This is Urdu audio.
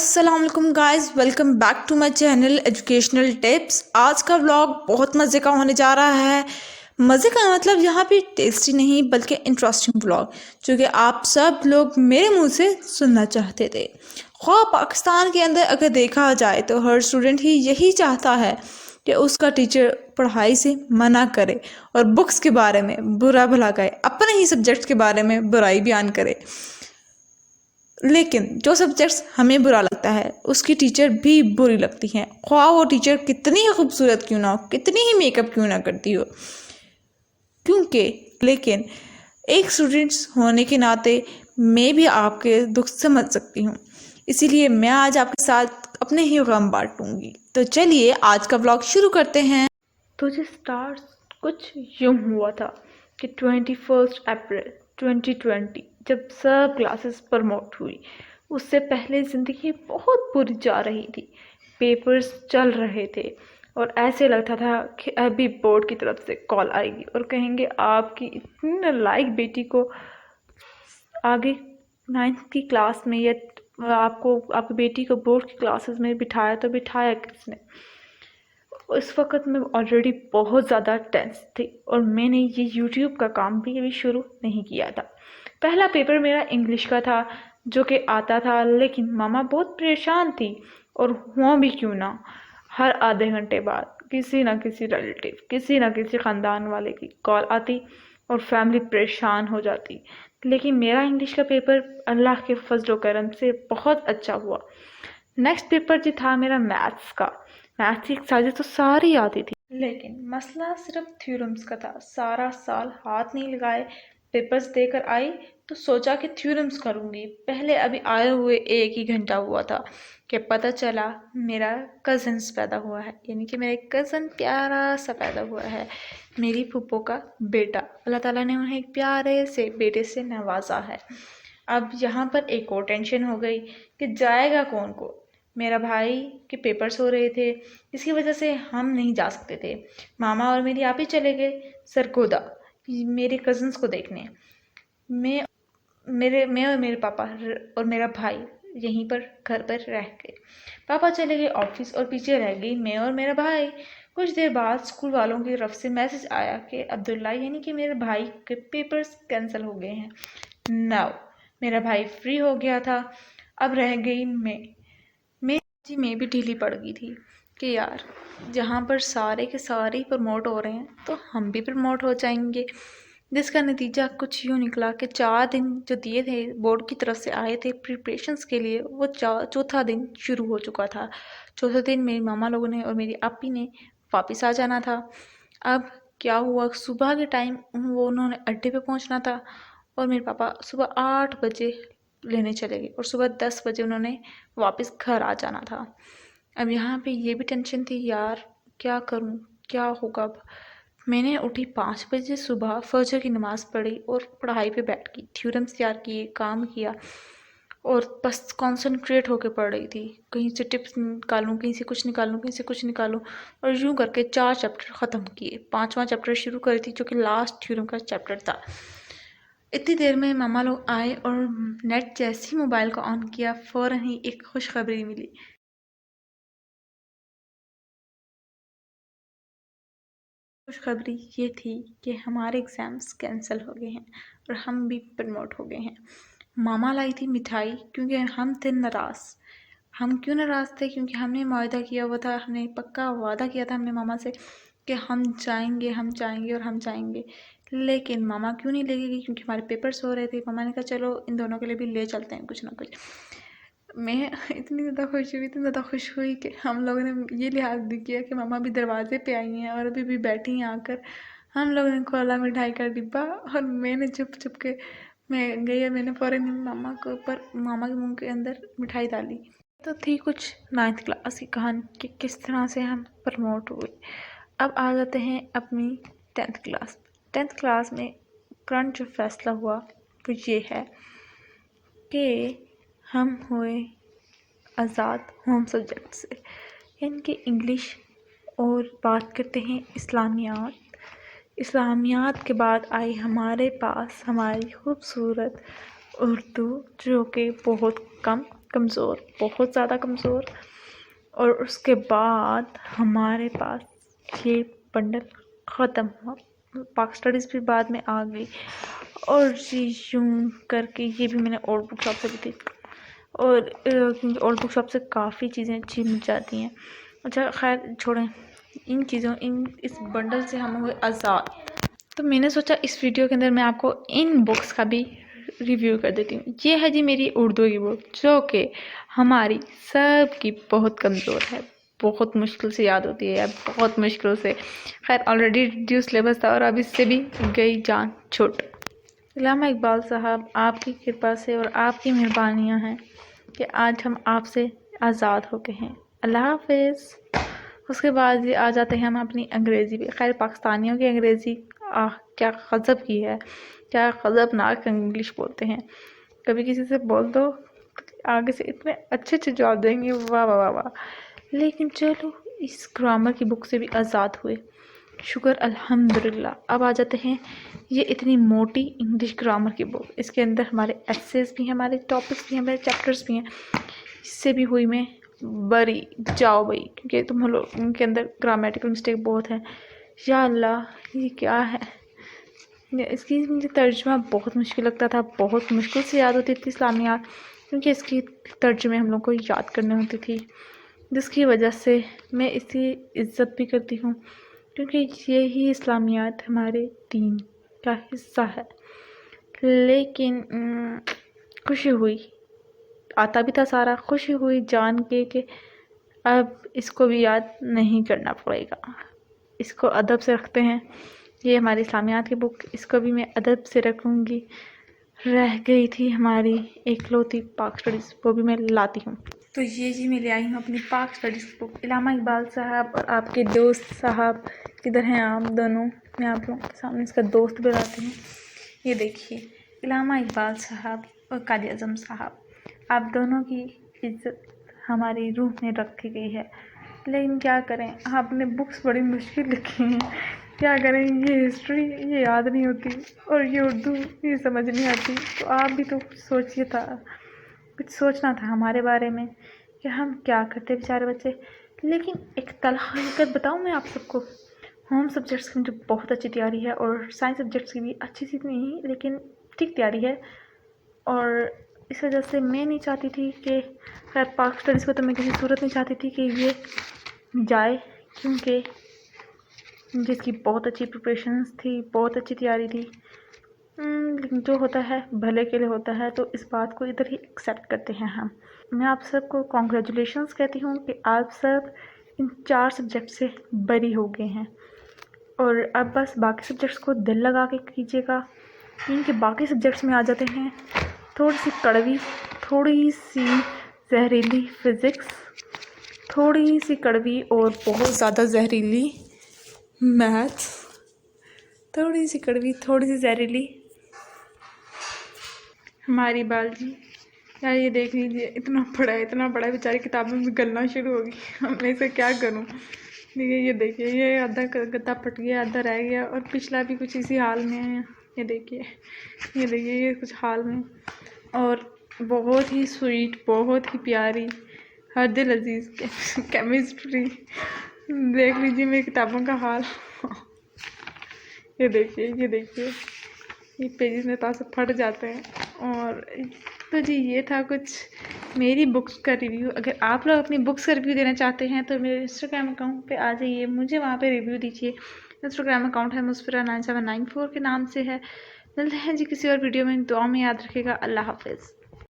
السلام علیکم guys, welcome back to my channel educational tips. آج کا ولاگ بہت مزے کا ہونے جا رہا ہے۔ مزے کا مطلب یہاں پہ ٹیسٹی نہیں بلکہ انٹرسٹنگ ولاگ، جو کہ آپ سب لوگ میرے منہ سے سننا چاہتے تھے۔ خواہ پاکستان کے اندر اگر دیکھا جائے تو ہر اسٹوڈنٹ ہی یہی چاہتا ہے کہ اس کا ٹیچر پڑھائی سے منع کرے اور بکس کے بارے میں برا بھلا کہے، اپنے ہی سبجیکٹس کے بارے میں برائی بیان کرے۔ لیکن جو سبجیکٹس ہمیں برا لگتا ہے اس کی ٹیچر بھی بری لگتی ہیں، خواہ وہ ٹیچر کتنی ہی خوبصورت کیوں نہ ہو، کتنی ہی میک اپ کیوں نہ کرتی ہو۔ لیکن ایک اسٹوڈنٹس ہونے کے ناطے میں بھی آپ کے دکھ سمجھ سکتی ہوں، اسی لیے میں آج آپ کے ساتھ اپنے ہی غم بانٹوں گی۔ تو چلیے آج کا ولاگ شروع کرتے ہیں۔ تو جو سٹارٹ کچھ یوں ہوا تھا کہ 21 اپریل 2020 جب سب کلاسز پروموٹ ہوئی، اس سے پہلے زندگی بہت بری جا رہی تھی۔ پیپرز چل رہے تھے اور ایسے لگتا تھا کہ ابھی بورڈ کی طرف سے کال آئے گی اور کہیں گے آپ کی اتنی نالائق بیٹی کو آگے 9th کی کلاس میں یا آپ کی بیٹی کو بورڈ کی کلاسز میں بٹھایا تو بٹھایا کس نے۔ اس وقت میں آلریڈی بہت زیادہ ٹینس تھی اور میں نے یہ یوٹیوب کا کام بھی ابھی شروع نہیں کیا تھا۔ پہلا پیپر میرا انگلش کا تھا جو کہ آتا تھا، لیکن ماما بہت پریشان تھی، اور ہوا بھی کیوں نہ ہر آدھے گھنٹے بعد کسی نہ کسی ریلیٹیو، کسی نہ کسی خاندان والے کی کال آتی اور فیملی پریشان ہو جاتی۔ لیکن میرا انگلش کا پیپر اللہ کے فضل و کرم سے بہت اچھا ہوا۔ نیکسٹ پیپر جو تھا میرا میتھس کا، میتھس کی ایکسرسائزیں تو ساری آتی تھی، لیکن مسئلہ صرف تھیورمز کا تھا۔ سارا سال ہاتھ نہیں لگائے، پیپرز دے کر آئی تو سوچا کہ تھیورمز کروں گی۔ پہلے ابھی آئے ہوئے 1 گھنٹہ ہوا تھا کہ پتہ چلا میرا کزنس پیدا ہوا ہے، یعنی کہ میرا ایک کزن پیارا سا پیدا ہوا ہے، میری پھپھو کا بیٹا۔ اللہ تعالیٰ نے انہیں ایک پیارے سے بیٹے سے نوازا ہے۔ اب یہاں پر ایک اور ٹینشن ہو گئی کہ جائے گا کون کو۔ میرا بھائی کے پیپرز ہو رہے تھے، اس کی وجہ سے ہم نہیں جا سکتے تھے۔ ماما اور میری آپ ہی چلے گئے سرگودا میرے کزنس کو دیکھنے۔ میں اور میرے پاپا اور میرا بھائی یہیں پر گھر پر رہ گئے۔ پاپا چلے گئے آفس اور پیچھے رہ گئی میں اور میرا بھائی۔ کچھ دیر بعد اسکول والوں کی طرف سے میسج آیا کہ عبداللہ یعنی کہ میرے بھائی کے پیپرز کینسل ہو گئے ہیں۔ میرا بھائی فری ہو گیا تھا، اب رہ گئی میں بھی ڈھیلی پڑ گئی تھی کہ یار جہاں پر سارے کے سارے پروموٹ ہو رہے ہیں تو ہم بھی پروموٹ ہو جائیں گے، جس کا نتیجہ کچھ یوں نکلا کہ 4 دن جو دیے تھے بورڈ کی طرف سے آئے تھے پریپریشنز کے لیے، وہ چوتھا دن شروع ہو چکا تھا۔ چوتھے دن میری ماما لوگوں نے اور میری آپی نے واپس آ جانا تھا۔ اب کیا ہوا، صبح کے ٹائم انہوں نے اڈے پہ پہنچنا تھا اور میرے پاپا صبح 8 بجے لینے چلے گئے اور صبح 10 بجے انہوں نے واپس گھر آ جانا تھا۔ اب یہاں پہ یہ بھی ٹینشن تھی، یار کیا کروں، کیا ہوگا۔ اب میں نے اٹھی 5 بجے صبح، فجر کی نماز پڑھی اور پڑھائی پہ بیٹھ گئی، تھیورمز تیار کیے، کام کیا اور بس کانسنٹریٹ ہو کے پڑھ رہی تھی۔ کہیں سے ٹپس نکالوں، کہیں سے کچھ نکالوں، کہیں سے کچھ نکالوں، اور یوں کر کے 4 چیپٹر ختم کیے۔ 5واں چیپٹر شروع کری تھی جو کہ لاسٹ تھیورم کا چیپٹر تھا۔ اتنی دیر میں ماما لوگ آئے اور نیٹ جیسے ہی موبائل کو آن کیا فوراً ہی ایک خوشخبری ملی۔ خوشخبری یہ تھی کہ ہمارے ایگزامس کینسل ہو گئے ہیں اور ہم بھی پروموٹ ہو گئے ہیں۔ ماما لائی تھی مٹھائی کیونکہ ہم تھے ناراض۔ ہم کیوں ناراض تھے؟ کیونکہ ہم نے معاہدہ کیا ہوا تھا، ہم نے پکا وعدہ کیا تھا ہم نے ماما سے کہ ہم جائیں گے، ہم جائیں گے اور ہم جائیں گے۔ لیکن ماما کیوں نہیں لے گئی؟ کیونکہ ہمارے پیپرز ہو رہے تھے۔ ماما نے کہا چلو ان دونوں کے لیے بھی لے چلتے ہیں کچھ نہ کچھ۔ میں اتنی زیادہ خوش ہوئی کہ ہم لوگوں نے یہ لحاظ بھی کیا کہ ماما بھی دروازے پہ آئی ہیں اور ابھی بھی بیٹھی ہیں آ کر۔ ہم لوگوں نے کھولا مٹھائی کا ڈبہ اور میں نے چھپ کے میں گئی اور میں نے فوراً ماما کے منہ کے اندر مٹھائی ڈالی۔ تو تھی کچھ 9th کلاس کی کہانی کہ کس طرح سے ہم پروموٹ ہوئے۔ اب آ جاتے ہیں اپنی 10th کلاس۔ 10th کلاس میں کرنٹ جو فیصلہ ہوا وہ یہ ہے کہ ہم ہوئے آزاد ہوم سبجیکٹ سے، یعنی کہ انگلش، اور بات کرتے ہیں اسلامیات۔ اسلامیات کے بعد آئی ہمارے پاس ہماری خوبصورت اردو، جو کہ بہت کمزور، بہت زیادہ کمزور. اور اس کے بعد ہمارے پاس یہ بنڈل ختم ہوا. پاک اسٹڈیز بھی بعد میں آ گئی، اور یوں کر کے یہ بھی میں نے اولڈ بک شاپ سے لی تھی. اور اولڈ بک شاپ سے کافی چیزیں اچھی مل جاتی ہیں. اچھا خیر چھوڑیں ان چیزوں، اس بنڈل سے ہم ہوئے آزاد. تو میں نے سوچا اس ویڈیو کے اندر میں آپ کو ان بکس کا بھی ریویو کر دیتی ہوں. یہ ہے جی میری اردو کی بک، جو کہ ہماری سب کی بہت کمزور ہے، بہت مشکل سے یاد ہوتی ہے، بہت مشکل سے. خیر آلریڈی ریڈیوس سلیبس تھا اور اب اس سے بھی گئی جان چھوٹ. علامہ اقبال صاحب، آپ کی کرپا سے اور آپ کی مہربانیاں ہیں کہ آج ہم آپ سے آزاد ہو گئے ہیں. اللہ حافظ. اس کے بعد یہ آ جاتے ہیں ہم اپنی انگریزی پہ. خیر پاکستانیوں کی انگریزی کیا غضب کی ہے، کیا غضبناک انگلش بولتے ہیں. کبھی کسی سے بول دو آگے سے اتنے اچھے اچھے جواب دیں گے، واہ واہ واہ واہ. لیکن چلو اس گرامر کی بک سے بھی آزاد ہوئے، شکر الحمدللہ. اب آ جاتے ہیں یہ اتنی موٹی انگلش گرامر کی بک. اس کے اندر ہمارے ایسیز بھی ہیں، ہمارے ٹاپکس بھی ہیں، ہمارے چیپٹرز بھی ہیں. اس سے بھی ہوئی میں بری. جاؤ بھائی، کیونکہ تم لوگ ان کے اندر گرامیٹیکل مسٹیک بہت ہیں. یا اللہ یہ کیا ہے. اس کی مجھے ترجمہ بہت مشکل لگتا تھا، بہت مشکل سے یاد ہوتی تھی اسلامیات، کیونکہ اس کی ترجمے ہم لوگ کو یاد کرنے ہوتی تھی، جس کی وجہ سے میں اس کی عزت بھی کرتی ہوں، کیونکہ یہی اسلامیات ہمارے دین کا حصہ ہے. لیکن خوشی ہوئی، آتا بھی تھا سارا. خوشی ہوئی جان کے کہ اب اس کو بھی یاد نہیں کرنا پڑے گا، اس کو ادب سے رکھتے ہیں. یہ ہماری اسلامیات کی بک، اس کو بھی میں ادب سے رکھوں گی. رہ گئی تھی ہماری ایک لوتی پاک اسٹڈیز، وہ بھی میں لاتی ہوں. تو یہ جی میں لے آئی ہوں اپنی پاک اسٹڈیز کی بک. علامہ اقبال صاحب اور آپ کے دوست صاحب کدھر ہیں آپ دونوں؟ میں آپ لوگوں کے سامنے اس کا دوست بلاتی ہوں. یہ دیکھیے علامہ اقبال صاحب اور قائد اعظم صاحب، آپ دونوں کی عزت ہماری روح میں رکھی گئی ہے. لیکن کیا کریں، آپ نے بکس بڑی مشکل لکھی ہیں. کیا کریں، یہ ہسٹری یہ یاد نہیں ہوتی، اور یہ اردو یہ سمجھ نہیں آتی. تو آپ بھی تو کچھ سوچیے تھا، کچھ سوچنا تھا ہمارے بارے میں کہ ہم کیا کرتے بیچارے بچے. لیکن ایک تلخ حقیقت بتاؤں میں آپ سب کو، ہوم سبجیکٹس کی مجھے بہت اچھی تیاری ہے، اور سائنس سبجیکٹس کی بھی اچھی سی نہیں لیکن ٹھیک تیاری ہے. اور اس وجہ سے میں نہیں چاہتی تھی کہ خیر پاک اسٹڈیز کو تو میں کسی صورت نہیں چاہتی تھی کہ یہ جائے، کیونکہ جس کی بہت اچھی پریپریشنز تھی، بہت اچھی تیاری تھی. لیکن جو ہوتا ہے بھلے کے لیے ہوتا ہے، تو اس بات کو ادھر ہی ایکسیپٹ کرتے ہیں ہم. میں آپ سب کو کانگریچولیشنز کہتی ہوں کہ آپ سب ان 4 سبجیکٹ سے بری ہو گئے ہیں. اور اب بس باقی سبجیکٹس کو دل لگا کے کیجیے گا، کیونکہ باقی سبجیکٹس میں آ جاتے ہیں تھوڑی سی کڑوی، تھوڑی سی زہریلی فزکس، تھوڑی سی کڑوی اور بہت زیادہ زہریلی میتھس، تھوڑی سی کڑوی تھوڑی سی زہریلی ہماری بایولوجی. یار یہ دیکھ لیجیے اتنا بڑا ہے بیچاری کتابوں میں گلنا شروع ہوگی. میں اسے کیا کروں. یہ دیکھیے یہ آدھا گدا پٹ گیا، آدھا رہ گیا، اور پچھلا بھی کچھ اسی حال میں ہے. یہ دیکھیے یہ کچھ حال میں، اور بہت ہی سویٹ، بہت ہی پیاری، ہر دل عزیز کیمسٹری. دیکھ لیجیے میری کتابوں کا حال. یہ دیکھیے یہ پیجز میں پاس پھٹ جاتے ہیں. اور تو جی یہ تھا کچھ میری بکس کا ریویو. اگر آپ لوگ اپنی بکس کا ریویو دینا چاہتے ہیں تو میرے انسٹاگرام اکاؤنٹ پہ آ جائیے، مجھے وہاں پہ ریویو دیجیے. انسٹاگرام اکاؤنٹ ہے مسفرہ9794 کے نام سے ہے. ملتے ہیں جی کسی اور ویڈیو میں. دعا میں یاد رکھے گا. اللہ حافظ.